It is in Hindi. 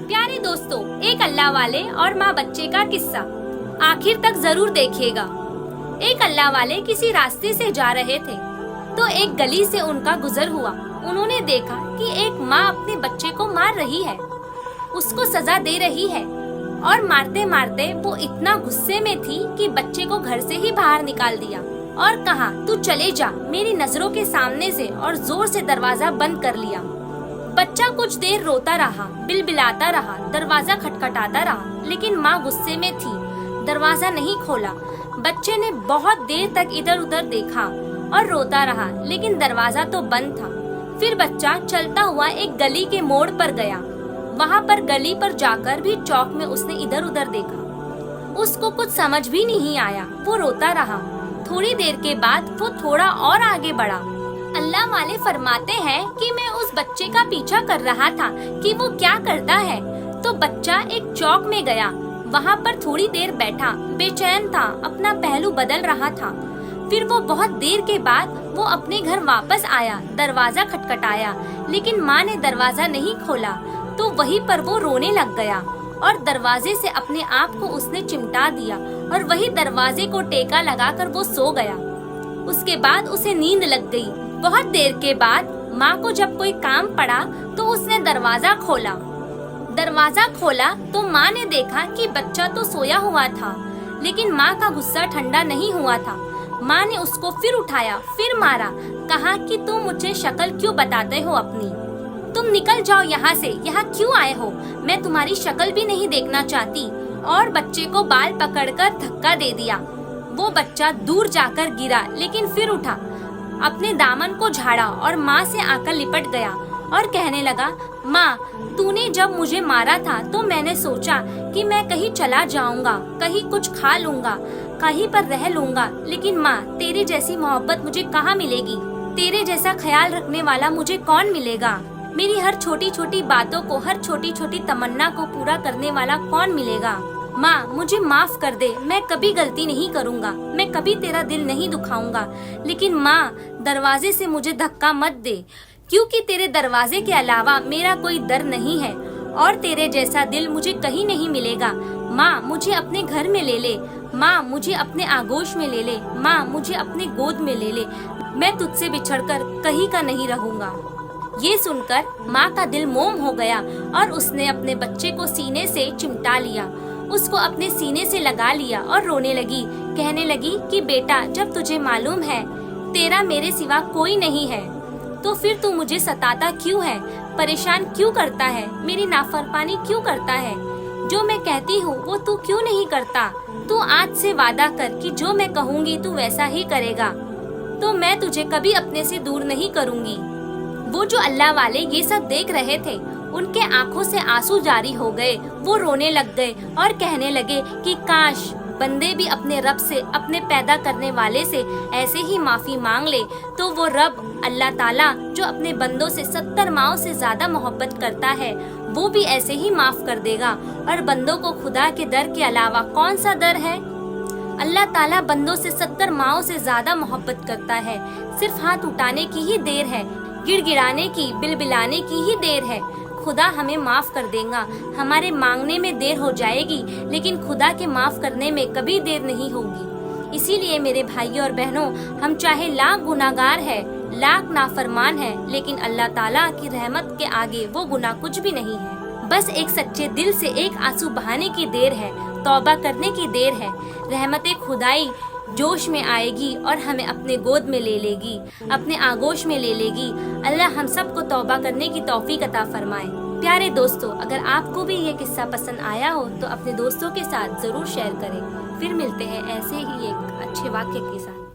प्यारे दोस्तों, एक अल्लाह वाले और माँ बच्चे का किस्सा आखिर तक जरूर देखिएगा। एक अल्लाह वाले किसी रास्ते से जा रहे थे तो एक गली से उनका गुजर हुआ। उन्होंने देखा कि एक माँ अपने बच्चे को मार रही है, उसको सजा दे रही है और मारते मारते वो इतना गुस्से में थी कि बच्चे को घर से ही बाहर निकाल दिया और कहा, तू चले जा मेरी नजरों के सामने से, और जोर से दरवाजा बंद कर लिया। बच्चा कुछ देर रोता रहा, बिलबिलाता रहा, दरवाजा खटखटाता रहा, लेकिन माँ गुस्से में थी, दरवाजा नहीं खोला। बच्चे ने बहुत देर तक इधर उधर देखा और रोता रहा, लेकिन दरवाजा तो बंद था। फिर बच्चा चलता हुआ एक गली के मोड़ पर गया। वहाँ पर गली पर जाकर भी चौक में उसने इधर उधर देखा, उसको कुछ समझ भी नहीं आया। वो रोता रहा। थोड़ी देर के बाद वो थोड़ा और आगे बढ़ा। अल्लाह वाले फरमाते हैं कि मैं उस बच्चे का पीछा कर रहा था कि वो क्या करता है। तो बच्चा एक चौक में गया, वहाँ पर थोड़ी देर बैठा, बेचैन था, अपना पहलू बदल रहा था। फिर वो बहुत देर के बाद वो अपने घर वापस आया, दरवाजा खटखटाया, लेकिन माँ ने दरवाजा नहीं खोला। तो वहीं पर वो रोने लग गया और दरवाजे से अपने आप को उसने चिमटा दिया और वही दरवाजे को टेका लगाकर वो सो गया। उसके बाद उसे नींद लग गई। बहुत देर के बाद माँ को जब कोई काम पड़ा तो उसने दरवाजा खोला। तो माँ ने देखा कि बच्चा तो सोया हुआ था, लेकिन माँ का गुस्सा ठंडा नहीं हुआ था। माँ ने उसको फिर उठाया, फिर मारा, कहा कि तुम मुझे शक्ल क्यों बताते हो अपनी, तुम निकल जाओ यहाँ से, यहाँ क्यों आए हो, मैं तुम्हारी शक्ल भी नहीं देखना चाहती। और बच्चे को बाल पकड़कर धक्का दे दिया। वो बच्चा दूर जाकर गिरा, लेकिन फिर उठा, अपने दामन को झाड़ा और माँ से आकर लिपट गया और कहने लगा, माँ, तूने जब मुझे मारा था तो मैंने सोचा कि मैं कहीं चला जाऊंगा, कहीं कुछ खा लूंगा, कहीं पर रह लूंगा, लेकिन माँ, तेरी जैसी मोहब्बत मुझे कहाँ मिलेगी, तेरे जैसा ख्याल रखने वाला मुझे कौन मिलेगा, मेरी हर छोटी छोटी बातों को, हर छोटी छोटी तमन्ना को पूरा करने वाला कौन मिलेगा। माँ, मुझे माफ कर दे, मैं कभी गलती नहीं करूँगा, मैं कभी तेरा दिल नहीं दुखाऊंगा, लेकिन माँ, दरवाजे से मुझे धक्का मत दे, क्योंकि तेरे दरवाजे के अलावा मेरा कोई दर नहीं है और तेरे जैसा दिल मुझे कहीं नहीं मिलेगा। माँ, मुझे अपने घर में ले ले, माँ, मुझे अपने आगोश में ले ले, माँ, मुझे अपने गोद में ले ले, मैं तुझसे बिछड़कर कहीं का नहीं रहूँगा। ये सुनकर माँ का दिल मोम हो गया और उसने अपने बच्चे को सीने से चिमटा लिया, उसको अपने सीने से लगा लिया और रोने लगी, कहने लगी कि बेटा, जब तुझे मालूम है तेरा मेरे सिवा कोई नहीं है, तो फिर तू मुझे सताता क्यों है, परेशान क्यों करता है, मेरी नाफरमानी क्यों करता है, जो मैं कहती हूँ वो तू क्यों नहीं करता। तू आज से वादा कर कि जो मैं कहूँगी तू वैसा ही करेगा, तो मैं तुझे कभी अपने से दूर नहीं करूँगी। वो जो अल्लाह वाले ये सब देख रहे थे, उनके आंखों से आंसू जारी हो गए। वो रोने लग गए और कहने लगे कि काश बंदे भी अपने रब से, अपने पैदा करने वाले से ऐसे ही माफी मांग ले, तो वो रब अल्लाह ताला जो अपने बंदों से 70 माओं से ज्यादा मोहब्बत करता है, वो भी ऐसे ही माफ कर देगा। और बंदों को खुदा के दर के अलावा कौन सा दर है। अल्लाह ताला बंदों से 70 माओं से ज्यादा मोहब्बत करता है। सिर्फ हाथ उठाने की ही देर है, गिड़गिड़ाने की, बिलबिलाने की ही देर है। खुदा हमें माफ कर देगा। हमारे मांगने में देर हो जाएगी, लेकिन खुदा के माफ करने में कभी देर नहीं होगी। इसीलिए मेरे भाइयों और बहनों, हम चाहे लाख गुनाहगार है, लाख नाफरमान है, लेकिन अल्लाह ताला की रहमत के आगे वो गुनाह कुछ भी नहीं है। बस एक सच्चे दिल से एक आंसू बहाने की देर है, तौबा करने की देर है। रहमत खुदाई जोश में आएगी और हमें अपने गोद में ले लेगी, अपने आगोश में ले लेगी। अल्लाह हम सबको तौबा करने की तौफीक अता फरमाए। प्यारे दोस्तों, अगर आपको भी ये किस्सा पसंद आया हो तो अपने दोस्तों के साथ जरूर शेयर करें। फिर मिलते हैं ऐसे ही एक अच्छे वाक्य के साथ।